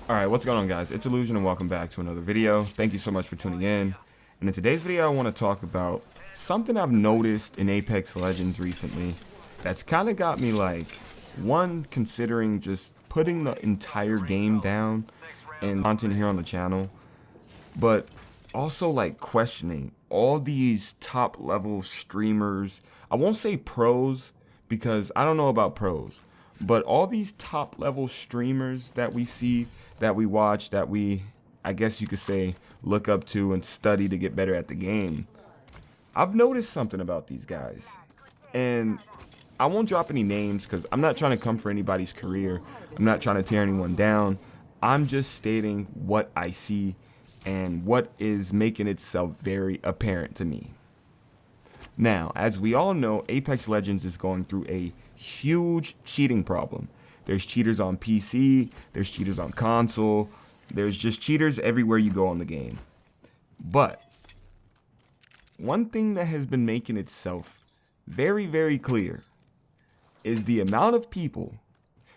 Alright, what's going on, guys? It's Illusion and welcome back to another video. Thank you so much for tuning in. And in today's video I want to talk about something I've noticed in Apex Legends recently that's kind of got me like, one, considering just putting the entire game down and content here on the channel, but also like questioning all these top level streamers. I won't say pros because I don't know about pros, but all these top level streamers that we see, that we watch, that we, I guess you could say, look up to and study to get better at the game. I've noticed something about these guys, and I won't drop any names because I'm not trying to come for anybody's career. I'm not trying to tear anyone down. I'm just stating what I see and what is making itself very apparent to me. Now, as we all know, Apex Legends is going through a huge cheating problem. There's cheaters on PC, there's cheaters on console, there's just cheaters everywhere you go on the game. But one thing that has been making itself very, very clear is the amount of people,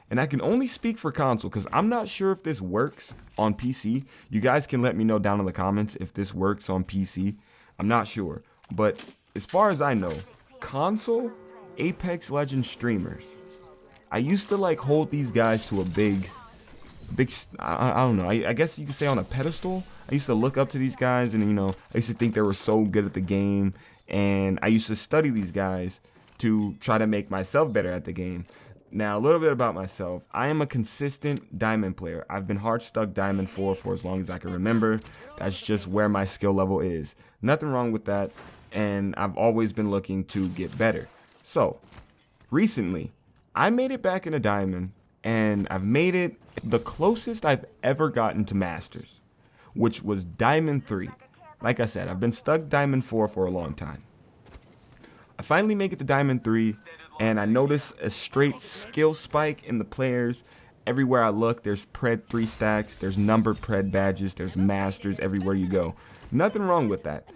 and I can only speak for console because I'm not sure if this works on PC. You guys can let me know down in the comments if this works on PC. I'm not sure. But as far as I know, console Apex Legends streamers, I used to like hold these guys to a big, I don't know, I guess you could say on a pedestal. I used to look up to these guys and, you know, I used to think they were so good at the game, and I used to study these guys to try to make myself better at the game. Now, a little bit about myself. I am a consistent diamond player. I've been hard stuck diamond 4 for as long as I can remember. That's just where my skill level is. Nothing wrong with that, and I've always been looking to get better. So, recently, I made it back in a diamond, and I've made it the closest I've ever gotten to masters, which was diamond 3. Like I said, I've been stuck diamond 4 for a long time. I finally make it to diamond 3, and I notice a straight skill spike in the players. Everywhere I look, there's pred 3 stacks, there's numbered pred badges, there's masters everywhere you go. Nothing wrong with that.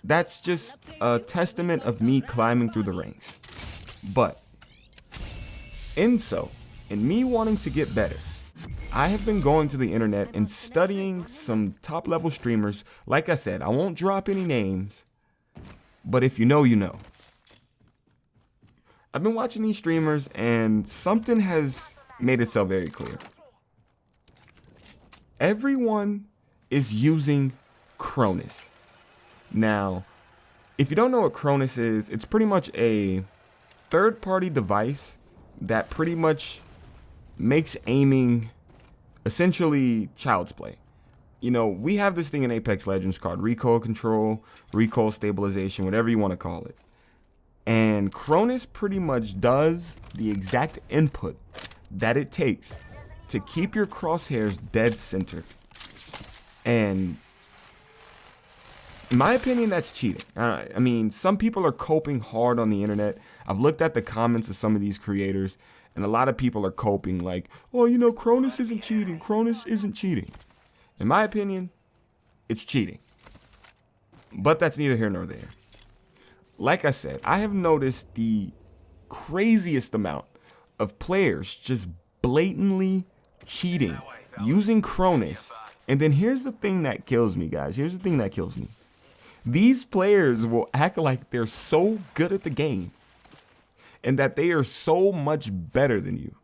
That's just a testament of me climbing through the ranks. But in me wanting to get better, I have been going to the internet and studying some top level streamers. Like I said, I won't drop any names, but if you know, you know. I've been watching these streamers and something has made itself very clear. Everyone is using Cronus. Now, if you don't know what Cronus is, it's pretty much a third-party device that pretty much makes aiming essentially child's play. You know, we have this thing in Apex Legends called recoil control, recoil stabilization, whatever you want to call it. And Cronus pretty much does the exact input that it takes to keep your crosshairs dead center. And in my opinion, that's cheating. I mean, some people are coping hard on the internet. I've looked at the comments of some of these creators, and a lot of people are coping like, oh, you know, Cronus isn't cheating. Cronus isn't cheating. In my opinion, it's cheating. But that's neither here nor there. Like I said, I have noticed the craziest amount of players just blatantly cheating, using Cronus. And then here's the thing that kills me, guys. Here's the thing that kills me. These players will act like they're so good at the game and that they are so much better than you.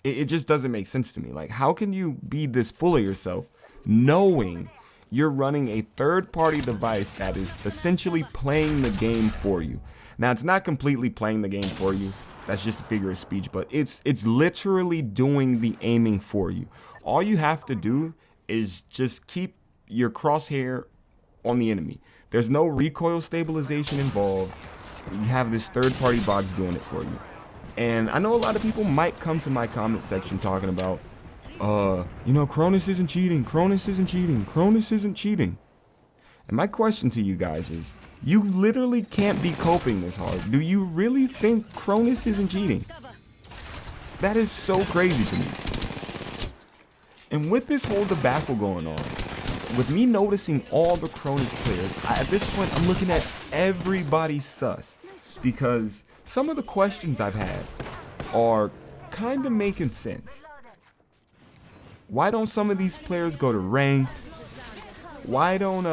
It just doesn't make sense to me. Like, how can you be this full of yourself knowing you're running a third-party device that is essentially playing the game for you? Now, it's not completely playing the game for you. That's just a figure of speech, but it's literally doing the aiming for you. All you have to do is just keep your crosshair on the enemy. There's no recoil stabilization involved. You have this third-party box doing it for you. And I know a lot of people might come to my comment section talking about, you know, Cronus isn't cheating, Cronus isn't cheating, Cronus isn't cheating. And my question to you guys is, you literally can't be coping this hard. Do you really think Cronus isn't cheating? That is so crazy to me. And with this whole debacle going on, with me noticing all the Cronus players, at this point I'm looking at everybody sus. Because some of the questions I've had are kind of making sense. Why don't some of these players go to ranked? Why don't,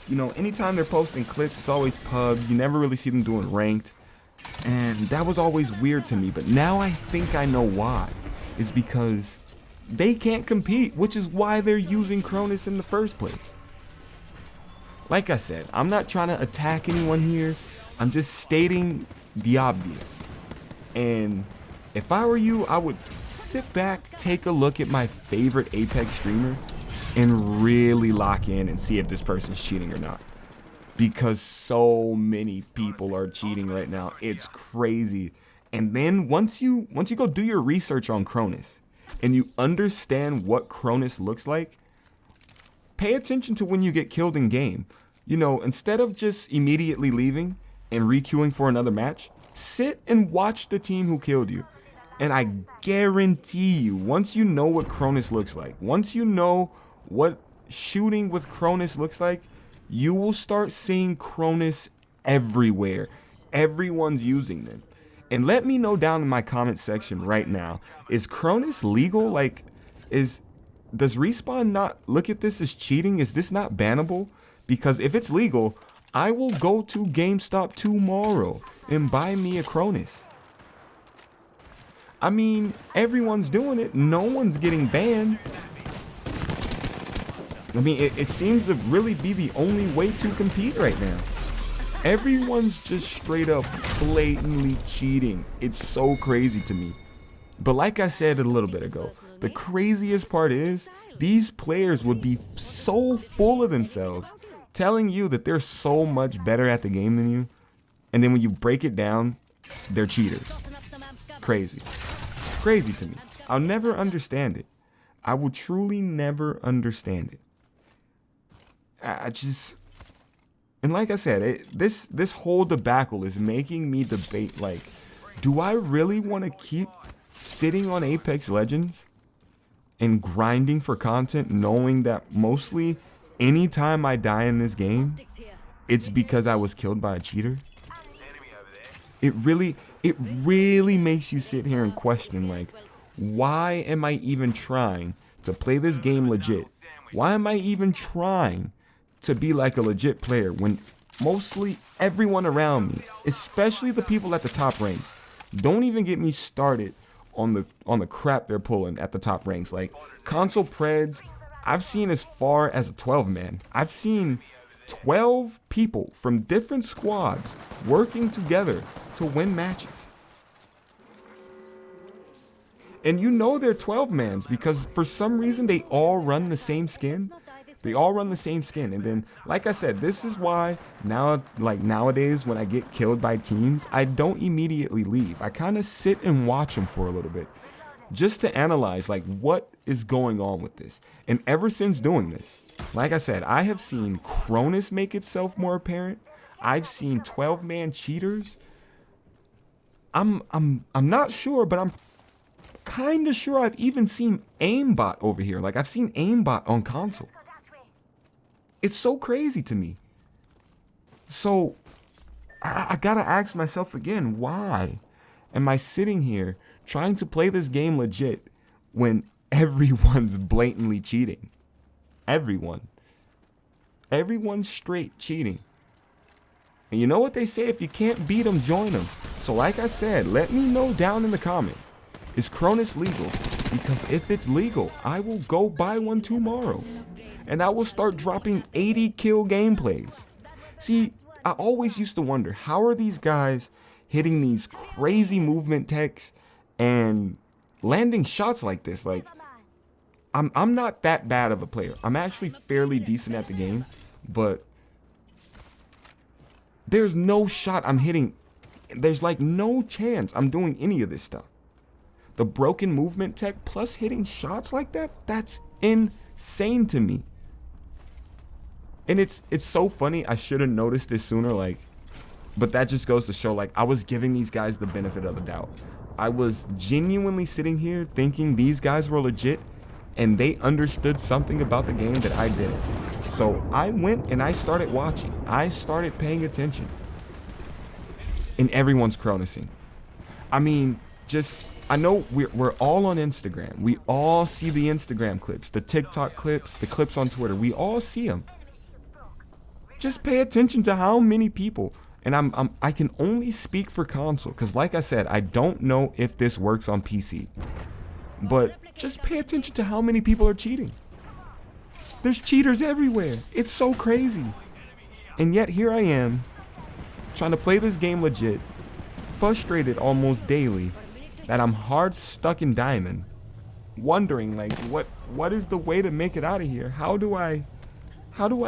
you know, anytime they're posting clips, it's always pubs. You never really see them doing ranked. And that was always weird to me. But now I think I know why. It's because they can't compete, which is why they're using Cronus in the first place. Like I said, I'm not trying to attack anyone here. I'm just stating the obvious. And if I were you, I would sit back, take a look at my favorite Apex streamer, and really lock in and see if this person's cheating or not. Because so many people are cheating right now. It's crazy. And then once you go do your research on Cronus and you understand what Cronus looks like, pay attention to when you get killed in game. You know, instead of just immediately leaving and requeuing for another match, sit and watch the team who killed you. And I guarantee you, once you know what Cronus looks like, once you know what shooting with Cronus looks like, you will start seeing Cronus everywhere. Everyone's using them. And let me know down in my comment section right now, is Cronus legal? Like, does Respawn not look at this as cheating? Is this not bannable? Because if it's legal, I will go to GameStop tomorrow and buy me a Cronus. I mean, everyone's doing it. No one's getting banned. I mean, it seems to really be the only way to compete right now. Everyone's just straight up blatantly cheating. It's so crazy to me. But like I said a little bit ago, the craziest part is these players would be so full of themselves, telling you that they're so much better at the game than you. And then when you break it down, they're cheaters. Crazy. Crazy to me. I'll never understand it. I will truly never understand it. And like I said, this whole debacle is making me debate, like, do I really want to keep sitting on Apex Legends and grinding for content, knowing that mostly anytime I die in this game, it's because I was killed by a cheater? It really makes you sit here and question, like, why am I even trying to play this game legit? Why am I even trying to be like a legit player when mostly everyone around me, especially the people at the top ranks, don't even get me started on the crap they're pulling at the top ranks. Like console preds, I've seen as far as a 12-man. I've seen 12 people from different squads working together to win matches. And you know they're 12-mans because for some reason they all run the same skin. They all run the same skin. And then, like I said, this is why now, like nowadays, when I get killed by teams, I don't immediately leave. I kind of sit and watch them for a little bit just to analyze, like, what is going on with this. And ever since doing this, like I said, I have seen Cronus make itself more apparent. I've seen 12-man cheaters. I'm not sure, but I'm kind of sure I've even seen aimbot over here. Like, I've seen aimbot on console. It's so crazy to me. So I gotta ask myself again, why am I sitting here trying to play this game legit when everyone's blatantly cheating? Everyone's straight cheating. And you know what they say, if you can't beat them, join them. So like I said, let me know down in the comments, is Cronus legal? Because if it's legal, I will go buy one tomorrow. And I will start dropping 80 kill gameplays. See, I always used to wonder, how are these guys hitting these crazy movement techs and landing shots like this? Like, I'm not that bad of a player. I'm actually fairly decent at the game, but there's no shot I'm hitting. There's like no chance I'm doing any of this stuff. The broken movement tech plus hitting shots like that, that's insane to me. And it's so funny. I should have noticed this sooner, like, but that just goes to show, like, I was giving these guys the benefit of the doubt. I was genuinely sitting here thinking these guys were legit and they understood something about the game that I didn't. So I went and I started watching. I started paying attention. And everyone's Cronusing. I mean, just, I know we're all on Instagram. We all see the Instagram clips, the TikTok clips, the clips on Twitter. We all see them. Just pay attention to how many people, and I can only speak for console, because like I said, I don't know if this works on PC. But just pay attention to how many people are cheating. There's cheaters everywhere. It's so crazy. And yet here I am, trying to play this game legit, frustrated almost daily that I'm hard stuck in diamond, wondering like what is the way to make it out of here? How do I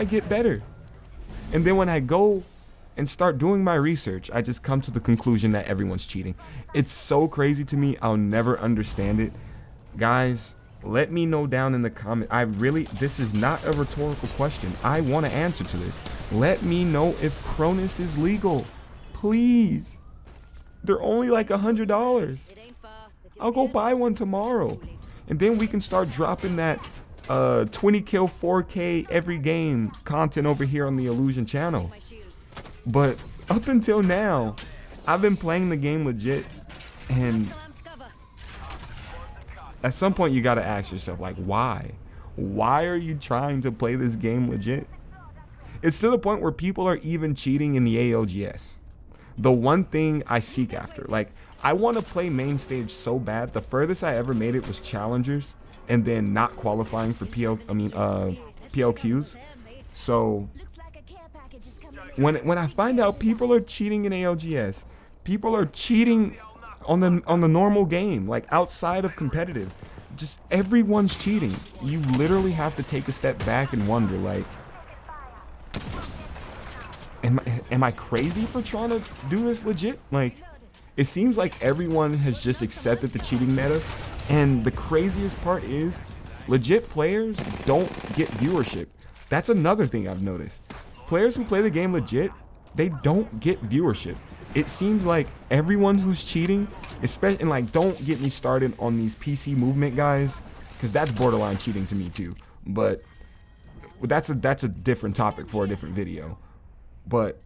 get better? And then when I go and start doing my research, I just come to the conclusion that everyone's cheating. It's so crazy to me. I'll never understand it. Guys, let me know down in the comment. This is not a rhetorical question. I want to answer to this. Let me know if Cronus is legal. Please. They're only like $100. I'll go buy one tomorrow. And then we can start dropping that 20 kill 4K every game content over here on the Illusion channel. But up until now, I've been playing the game legit, and at some point you gotta ask yourself, like, why? Why are you trying to play this game legit? It's to the point where people are even cheating in the ALGS. The one thing I seek after, like, I want to play main stage so bad. The furthest I ever made it was challengers, and then not qualifying for PLQs. So when I find out people are cheating in ALGS, people are cheating on the normal game, like outside of competitive, just everyone's cheating. You literally have to take a step back and wonder, like, am I crazy for trying to do this legit? Like, it seems like everyone has just accepted the cheating meta, and the craziest part is legit players don't get viewership. That's another thing I've noticed. Players who play the game legit, they don't get viewership. It seems like everyone who's cheating, especially, and like, don't get me started on these PC movement guys, because that's borderline cheating to me too. But that's a different topic for a different video. But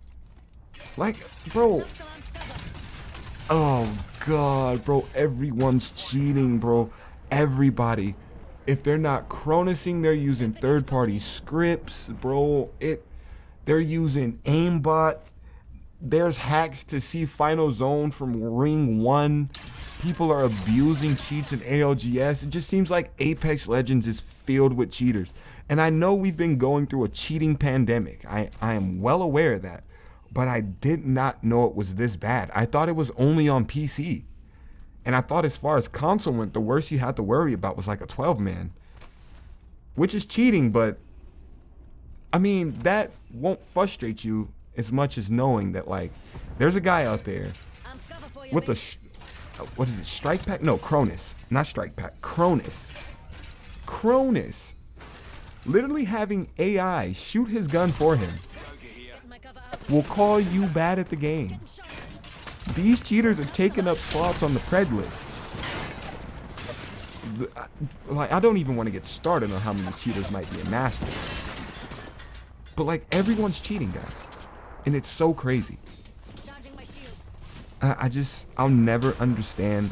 like, bro, oh god, bro, everyone's cheating, bro. Everybody. If they're not Cronusing, they're using third-party scripts, bro. They're using aimbot. There's hacks to see final zone from ring 1. People are abusing cheats in ALGS. It just seems like Apex Legends is filled with cheaters. And I know we've been going through a cheating pandemic. I am well aware of that. But I did not know it was this bad. I thought it was only on PC. And I thought as far as console went, the worst you had to worry about was like a 12-man. Which is cheating, but I mean, that won't frustrate you as much as knowing that, like, there's a guy out there with what is it, strike pack? No, Cronus, not strike pack, Cronus. Cronus literally having AI shoot his gun for him will call you bad at the game. These cheaters are taking up slots on the pred list. Like, I don't even want to get started on how many cheaters might be in Masters. But like, everyone's cheating, guys. And it's so crazy. I'll never understand.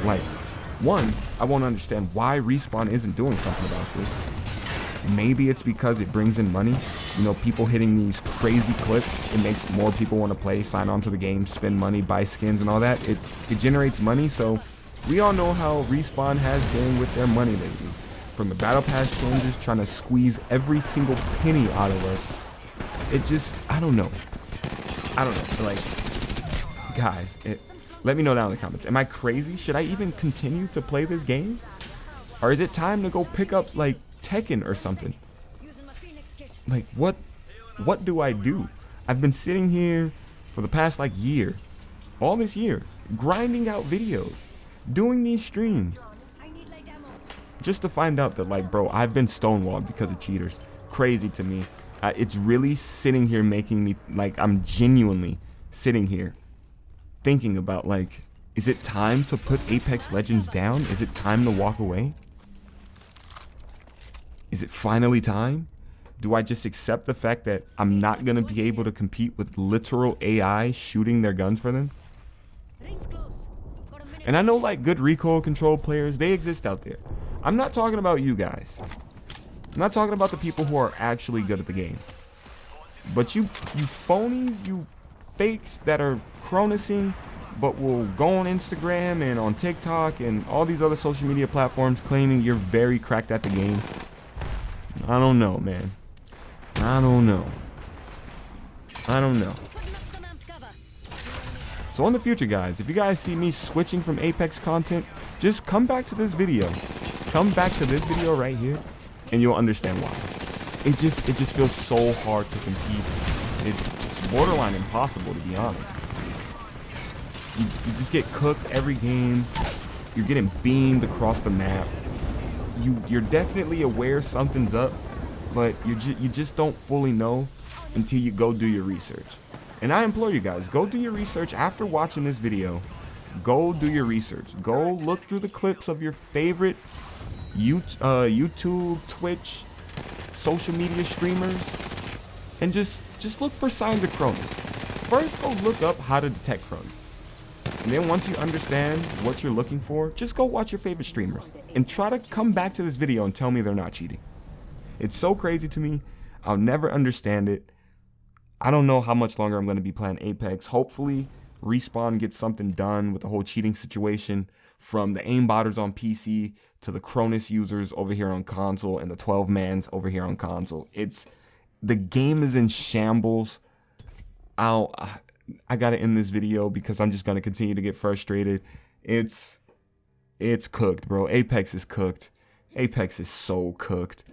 Like, one, I won't understand why Respawn isn't doing something about this. Maybe it's because it brings in money. You know, people hitting these crazy clips, it makes more people want to play, sign on to the game, spend money, buy skins and all that. It generates money, so we all know how Respawn has been with their money lately. From the Battle Pass changes, trying to squeeze every single penny out of us. It just, I don't know. Like, guys, let me know down in the comments. Am I crazy? Should I even continue to play this game? Or is it time to go pick up, like, Tekken or something? Like, what do I do? I've been sitting here for the past, like, year. All this year. Grinding out videos. Doing these streams. Just to find out that, like, bro, I've been stonewalled because of cheaters. Crazy to me. It's really sitting here making me, like, I'm genuinely sitting here thinking about, like, is it time to put Apex Legends down? Is it time to walk away? Is it finally time? Do I just accept the fact that I'm not going to be able to compete with literal AI shooting their guns for them? And I know like good recoil control players, they exist out there. I'm not talking about you guys. I'm not talking about the people who are actually good at the game. But you phonies, you fakes that are Cronusing, but will go on Instagram and on TikTok and all these other social media platforms claiming you're very cracked at the game. I don't know, man. I don't know. So in the future, guys, if you guys see me switching from Apex content, just come back to this video. Come back to this video right here, and you'll understand why. It just feels so hard to compete. It's borderline impossible, to be honest. You just get cooked every game. You're getting beamed across the map. You're definitely aware something's up, but you just don't fully know until you go do your research. And I implore you guys, go do your research after watching this video. Go do your research. Go look through the clips of your favorite YouTube, Twitch, social media streamers, and just look for signs of Cronus. First, go look up how to detect Cronus. And then once you understand what you're looking for, just go watch your favorite streamers and try to come back to this video and tell me they're not cheating. It's so crazy to me. I'll never understand it. I don't know how much longer I'm going to be playing Apex. Hopefully, Respawn gets something done with the whole cheating situation, from the aimbotters on PC to the Cronus users over here on console and the 12-mans over here on console. The game is in shambles. I gotta end this video because I'm just gonna continue to get frustrated. It's cooked, bro. Apex is cooked. Apex is so cooked.